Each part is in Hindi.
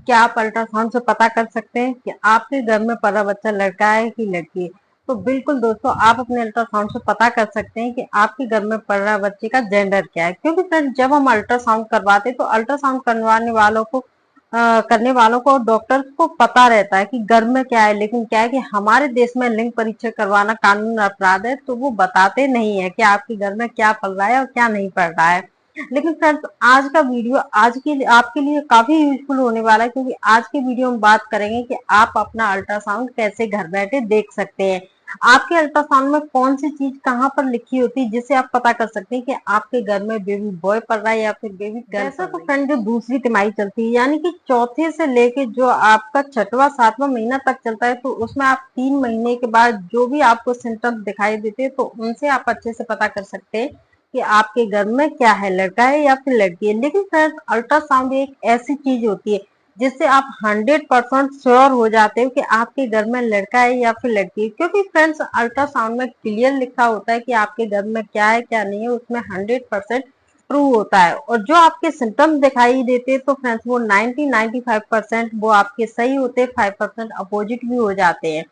क्या आप अल्ट्रासाउंड से पता कर सकते हैं कि आपके घर में पल रहा बच्चा लड़का है कि लड़की है? तो बिल्कुल दोस्तों, आप अपने अल्ट्रासाउंड से पता कर सकते हैं कि आपके घर में पल रहा बच्चे का जेंडर क्या है। क्योंकि फ्रेंड्स, जब हम अल्ट्रासाउंड करवाते हैं तो अल्ट्रासाउंड करने वालों को और डॉक्टर्स को पता रहता है कि घर में क्या है। लेकिन क्या है कि हमारे देश में लिंग परीक्षण करवाना कानून अपराध है, तो वो बताते नहीं है कि आपके घर में क्या पल रहा है और क्या नहीं पल रहा है। लेकिन फ्रेंड्स, आज का वीडियो आपके लिए काफी यूजफुल होने वाला है, क्योंकि आज के वीडियो में बात करेंगे कि आप अपना अल्ट्रासाउंड कैसे घर बैठे देख सकते हैं। आपके अल्ट्रासाउंड में कौन सी चीज कहाँ पर लिखी होती है जिससे आप पता कर सकते हैं कि आपके घर में बेबी बॉय पल रहा है या फिर बेबी गर्ल। ऐसा तो फ्रेंड, जो दूसरी तिमाही चलती है, यानी कि चौथे से लेके जो आपका छठवां सातवां महीना तक चलता है, तो उसमें आप 3 महीने के बाद जो भी आपको सिम्टम्स दिखाई देते हैं, तो उनसे आप अच्छे से पता कर सकते हैं कि आपके घर में क्या है, लड़का है या फिर लड़की है। लेकिन फ्रेंड्स, अल्ट्रासाउंड एक ऐसी चीज होती है जिससे आप 100% श्योर हो जाते हो कि आपके घर में लड़का है या फिर लड़की है। क्योंकि फ्रेंड्स, अल्ट्रासाउंड में क्लियर लिखा होता है कि आपके घर में क्या है क्या नहीं है, उसमें 100% ट्रू होता है। और जो आपके सिम्टम्स दिखाई देते हैं, तो फ्रेंड्स वो 95% वो आपके सही होते हैं, 5% अपोजिट भी हो जाते हैं।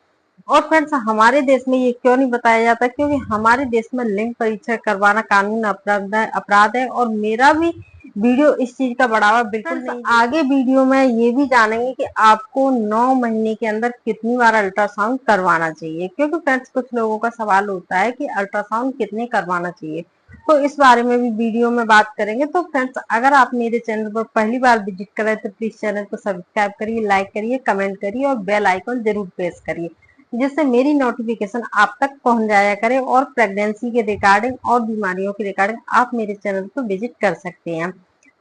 और फ्रेंड्स, हमारे देश में ये क्यों नहीं बताया जाता? क्योंकि हमारे देश में लिंग परीक्षण करवाना कानून अपराध है। और मेरा भी वीडियो इस चीज का बढ़ावा बिल्कुल नहीं। आगे वीडियो में ये भी जानेंगे कि आपको 9 महीने के अंदर कितनी बार अल्ट्रासाउंड करवाना चाहिए। क्योंकि फ्रेंड्स, कुछ लोगों का सवाल होता है कि अल्ट्रासाउंड कितने करवाना चाहिए, तो इस बारे में भी वीडियो में बात करेंगे। तो फ्रेंड्स, अगर आप मेरे चैनल पर पहली बार विजिट कर रहे हैं तो प्लीज चैनल को सब्सक्राइब करिए, लाइक करिए, कमेंट करिए और बेल आइकन जरूर प्रेस करिए, जिससे मेरी नोटिफिकेशन आप तक पहुंच जाया करे। और प्रेगनेंसी के रिगार्डिंग और बीमारियों के रिगार्डिंग आप मेरे चैनल को विजिट कर सकते हैं।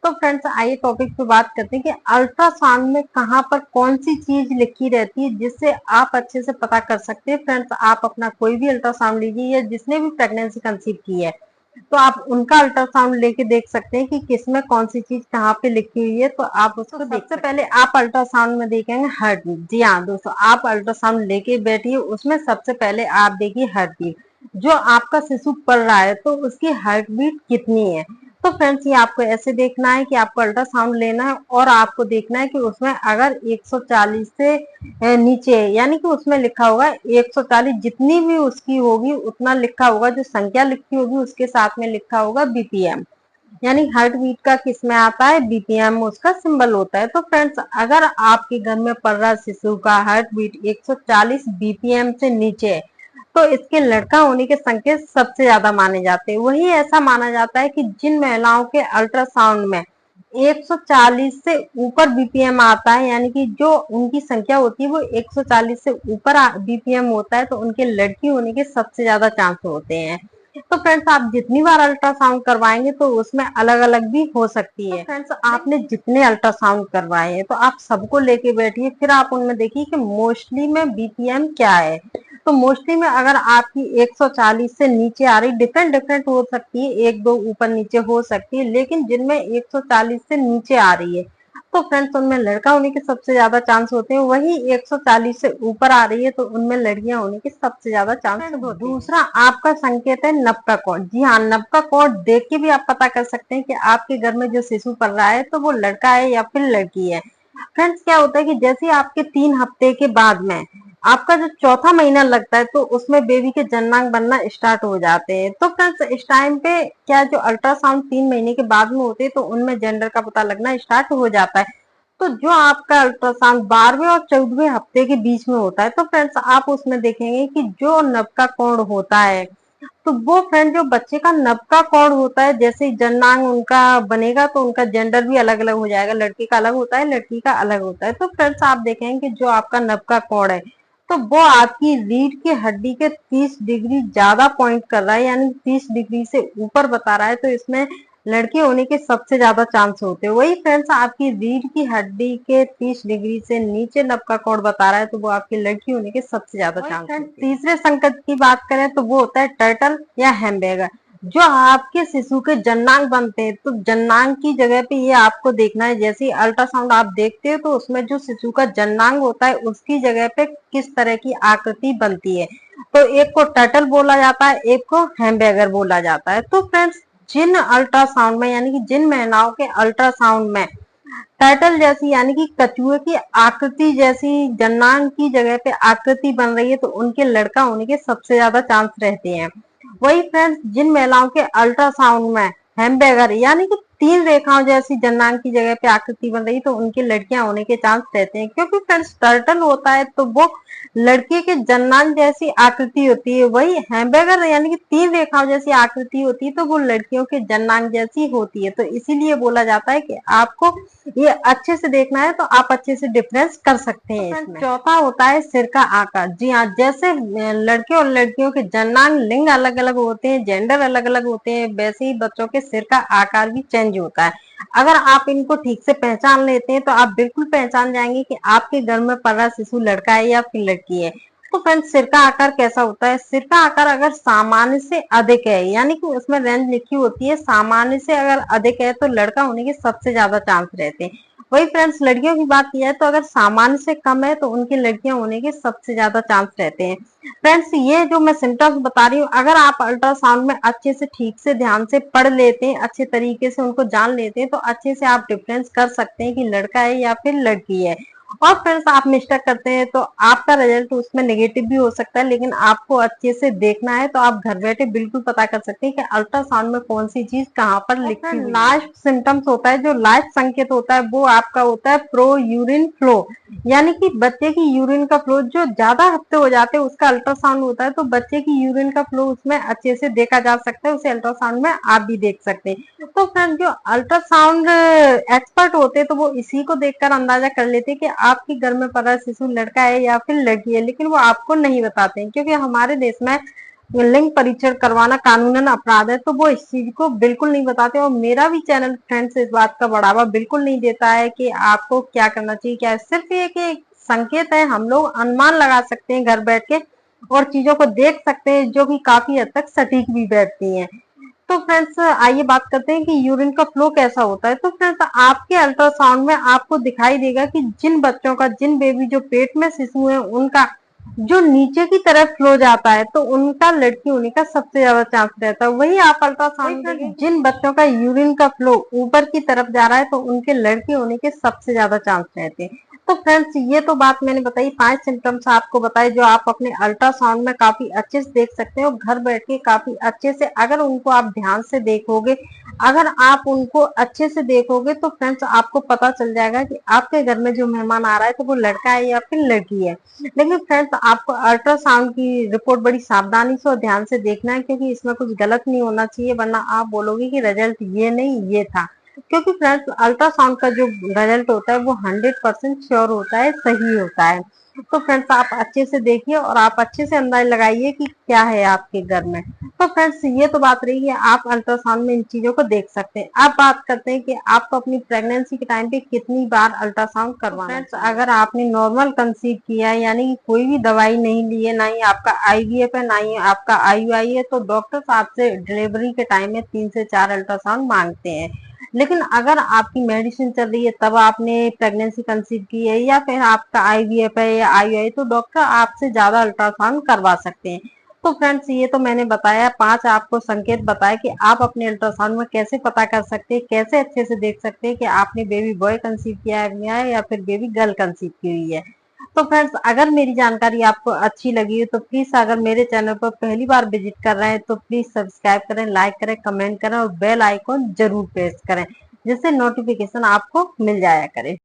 तो फ्रेंड्स, आइए टॉपिक पे बात करते हैं कि अल्ट्रासाउंड में कहाँ पर कौन सी चीज लिखी रहती है जिससे आप अच्छे से पता कर सकते हैं। फ्रेंड्स, आप अपना कोई भी अल्ट्रासाउंड लीजिए या जिसने भी प्रेगनेंसी कंसीव की है, तो आप उनका अल्ट्रासाउंड लेके देख सकते हैं कि किसमें कौन सी चीज कहाँ पे लिखी हुई है, तो आप उसको सबसे पहले आप अल्ट्रासाउंड में देखेंगे हार्ट बीट। जी हाँ दोस्तों, आप अल्ट्रासाउंड लेके बैठिए, उसमें सबसे पहले आप देखिए हार्ट बीट। जो आपका शिशु पल रहा है तो उसकी हार्ट बीट कितनी है। तो फ्रेंड्स, ये आपको ऐसे देखना है कि आपको अल्ट्रासाउंड लेना है और आपको देखना है कि उसमें अगर 140 से नीचे, यानी कि उसमें लिखा होगा 140, जितनी भी उसकी होगी उतना लिखा होगा, जो संख्या लिखी होगी उसके साथ में लिखा होगा बीपीएम। यानी हार्ट बीट का किस में आता है? बीपीएम उसका सिंबल होता है। तो फ्रेंड्स, अगर आपके घर में पल रहा शिशु का हार्ट बीट 140 बीपीएम से नीचे है, तो इसके लड़का होने के संकेत सबसे ज्यादा माने जाते हैं। वही ऐसा माना जाता है कि जिन महिलाओं के अल्ट्रासाउंड में 140 से ऊपर बीपीएम आता है, यानी कि जो उनकी संख्या होती है वो 140 से ऊपर बीपीएम होता है, तो उनके लड़की होने के सबसे ज्यादा चांस होते हैं। तो फ्रेंड्स, आप जितनी बार अल्ट्रासाउंड करवाएंगे तो उसमें अलग अलग भी हो सकती है। तो फ्रेंड्स, आपने जितने अल्ट्रासाउंड करवाए हैं तो आप सबको लेके बैठिए, फिर आप उनमें देखिए कि मोस्टली में बीपीएम क्या है। तो मोस्टली में अगर आपकी 140 से नीचे आ रही, डिफरेंट हो सकती है, एक दो ऊपर नीचे हो सकती है, लेकिन जिनमें 140 से नीचे आ रही है तो फ्रेंड्स उनमें लड़का होने के सबसे ज्यादा चांस होते हैं। वही 140 से ऊपर आ रही है तो उनमें लड़कियां होने के सबसे ज्यादा चांस होते हैं। दूसरा आपका संकेत है नब्का कोड। जी हाँ, नब्का कोड देख के भी आप पता कर सकते हैं कि आपके घर में जो शिशु पल रहा है तो वो लड़का है या फिर लड़की है। फ्रेंड्स, क्या होता है कि जैसे आपके 3 हफ्ते के बाद में आपका जो चौथा महीना लगता है तो उसमें बेबी के जन्मांग बनना स्टार्ट हो जाते हैं। तो फ्रेंड्स, इस टाइम पे क्या जो अल्ट्रासाउंड 3 महीने के बाद में होते हैं तो उनमें जेंडर का पता लगना स्टार्ट हो जाता है। तो जो आपका अल्ट्रासाउंड 12वें और 14वें हफ्ते के बीच में होता है, तो फ्रेंड्स आप उसमें देखेंगे कि जो नवका कोण होता है, तो वो फ्रेंड जो बच्चे का नवका कोण होता है, जैसे जन्मांग उनका बनेगा तो उनका जेंडर भी अलग अलग हो जाएगा। लड़के का अलग होता है, लड़की का अलग होता है। तो फ्रेंड्स, आप देखेंगे कि जो आपका नवका कोण है तो वो आपकी रीढ़ की हड्डी के 30 डिग्री ज्यादा पॉइंट कर रहा है, यानी 30 डिग्री से ऊपर बता रहा है, तो इसमें लड़के होने के सबसे ज्यादा चांस होते हैं। वही फ्रेंड्स, आपकी रीढ़ की हड्डी के 30 डिग्री से नीचे नब्का कोण बता रहा है तो वो आपकी लड़की होने के सबसे ज्यादा चांस होते हैं। तीसरे संकट की बात करें तो वो होता है टर्टल या हैमबर्गर। जो आपके शिशु के जन्नांग बनते हैं तो जन्नांग की जगह पे ये आपको देखना है, जैसे अल्ट्रासाउंड आप देखते हो तो उसमें जो शिशु का जन्नांग होता है उसकी जगह पे किस तरह की आकृति बनती है। तो एक को टर्टल बोला जाता है, एक को हैमबर्गर बोला जाता है। तो फ्रेंड्स, जिन अल्ट्रासाउंड में, यानी कि जिन महिलाओं के अल्ट्रासाउंड में टर्टल जैसी यानी कि कछुए की आकृति जैसी जननांग की जगह पे आकृति बन रही है तो उनके लड़का होने के सबसे ज्यादा चांस रहते हैं। वही फ्रेंड्स, जिन महिलाओं के अल्ट्रासाउंड में हैमबर्गर यानी कि 3 रेखाओं जैसी जननांग की जगह पे आकृति बन रही है तो उनके लड़कियां होने के चांस रहते हैं, क्योंकि फ्रेंड्स टर्टल होता है तो वो लड़के के जननांग जैसी आकृति होती है, वही हैमबर्गर यानी कि 3 रेखाओं जैसी आकृति होती है तो वो लड़कियों के जननांग जैसी होती है। तो इसीलिए बोला जाता है कि आपको ये अच्छे से देखना है तो आप अच्छे से डिफरेंस कर सकते हैं इसमें। चौथा होता है सिर का आकार। जी हाँ, जैसे लड़के और लड़कियों के जननांग लिंग अलग अलग होते हैं, जेंडर अलग अलग होते हैं, वैसे ही बच्चों के सिर का आकार भी चेंज होता है। अगर आप इनको ठीक से पहचान लेते हैं तो आप बिल्कुल पहचान जाएंगे कि आपके घर में पल रहा शिशु लड़का है या फिर लड़की है। तो फ्रेंड्स, सिर का आकार कैसा होता है? सिर का आकार अगर सामान्य से अधिक है, यानी कि उसमें रेंज लिखी होती है, सामान्य से अगर अधिक है तो लड़का होने के सबसे ज्यादा चांस रहते हैं। वही फ्रेंड्स, लड़कियों की बात की जाए तो अगर सामान्य से कम है तो उनकी लड़कियां होने के सबसे ज्यादा चांस रहते हैं। फ्रेंड्स, ये जो मैं सिम्टम्स बता रही हूँ, अगर आप अल्ट्रासाउंड में अच्छे से ठीक से ध्यान से पढ़ लेते हैं, अच्छे तरीके से उनको जान लेते हैं तो अच्छे से आप डिफरेंस कर सकते हैं कि लड़का है या फिर लड़की है। और फ्रेंड्स, आप मिस्टेक करते हैं तो आपका रिजल्ट उसमें नेगेटिव भी हो सकता है, लेकिन आपको अच्छे से देखना है तो आप घर बैठे बिल्कुल पता कर सकते हैं कि अल्ट्रासाउंड में कौन सी चीज कहाँ पर लिखी हुई है। लास्ट सिम्टम्स होता है, जो लास्ट संकेत होता है वो आपका होता है प्रो यूरिन फ्लो, यानी कि बच्चे की यूरिन का फ्लो जो ज्यादा हफ्ते हो जाते हैं उसका अल्ट्रासाउंड होता है तो बच्चे की यूरिन का फ्लो उसमें अच्छे से देखा जा सकता है, उसे अल्ट्रासाउंड में आप भी देख सकते हैं। तो फ्रेंड्स, जो अल्ट्रासाउंड एक्सपर्ट होते हैं तो वो इसी को देखकर अंदाजा कर लेते हैं कि आपके घर में पल रहा शिशु लड़का है या फिर लड़की है, लेकिन वो आपको नहीं बताते हैं, क्योंकि हमारे देश में लिंग परीक्षण करवाना कानूनन अपराध है तो वो इस चीज को बिल्कुल नहीं बताते। और मेरा भी चैनल फ्रेंड्स इस बात का बढ़ावा बिल्कुल नहीं देता है कि आपको क्या करना चाहिए, क्या है। सिर्फ ये कि एक संकेत है, हम लोग अनुमान लगा सकते हैं घर बैठ के और चीजों को देख सकते हैं जो कि काफी हद तक सटीक भी बैठती हैं। तो फ्रेंड्स, आइए बात करते हैं कि यूरिन का फ्लो कैसा होता है। तो फ्रेंड्स, आपके अल्ट्रासाउंड में आपको दिखाई देगा कि जिन बच्चों का, जिन बेबी जो पेट में शिशु है उनका जो नीचे की तरफ फ्लो जाता है तो उनका लड़की होने का सबसे ज्यादा चांस रहता है। वही आप अल्ट्रासाउंड में जिन बच्चों का यूरिन का फ्लो ऊपर की तरफ जा रहा है तो उनके लड़की होने के सबसे ज्यादा चांस रहते हैं। तो फ्रेंड्स, ये तो बात मैंने बताई, 5 सिम्टम्स आपको बताए जो आप अपने अल्ट्रासाउंड में काफी अच्छे से देख सकते हैं और घर बैठ के काफी अच्छे से अगर उनको आप ध्यान से देखोगे, अगर आप उनको अच्छे से देखोगे तो फ्रेंड्स आपको पता चल जाएगा कि आपके घर में जो मेहमान आ रहा है तो वो लड़का है या फिर लड़की है। लेकिन फ्रेंड्स, आपको अल्ट्रासाउंड की रिपोर्ट बड़ी सावधानी से और ध्यान से देखना है, क्योंकि इसमें कुछ गलत नहीं होना चाहिए, वरना आप बोलोगे कि रिजल्ट ये नहीं ये था। क्योंकि फ्रेंड्स, अल्ट्रासाउंड का जो रिजल्ट होता है वो 100% श्योर होता है, सही होता है। तो फ्रेंड्स, आप अच्छे से देखिए और आप अच्छे से अंदाजा लगाइए कि क्या है आपके घर में। तो फ्रेंड्स, ये तो बात रही है, आप अल्ट्रासाउंड में इन चीजों को देख सकते हैं। अब बात करते हैं कि आपको अपनी प्रेगनेंसी के टाइम पे कितनी बार अल्ट्रासाउंड करवाना है। फ्रेंड्स, अगर आपने नॉर्मल कंसीव किया है, यानी कि कोई भी दवाई नहीं ली है, ना ही आपका आईवीएफ है, ना ही आपका आईयूआई है, तो डॉक्टर आपसे डिलीवरी के टाइम में 3 से 4 अल्ट्रासाउंड मांगते हैं। लेकिन अगर आपकी मेडिसिन चल रही है, तब आपने प्रेगनेंसी कंसीव की है, या फिर आपका आईवीएफ है या आईयूआई, तो डॉक्टर आपसे ज्यादा अल्ट्रासाउंड करवा सकते हैं। तो फ्रेंड्स, ये तो मैंने बताया, 5 आपको संकेत बताया कि आप अपने अल्ट्रासाउंड में कैसे पता कर सकते हैं, कैसे अच्छे से देख सकते हैं कि आपने बेबी बॉय कंसीव किया है या फिर बेबी गर्ल कंसीव की हुई है। तो फ्रेंड्स, अगर मेरी जानकारी आपको अच्छी लगी है तो प्लीज, अगर मेरे चैनल पर पहली बार विजिट कर रहे हैं तो प्लीज सब्सक्राइब करें, लाइक करें, कमेंट करें और बेल आइकॉन जरूर प्रेस करें, जिससे नोटिफिकेशन आपको मिल जाया करे।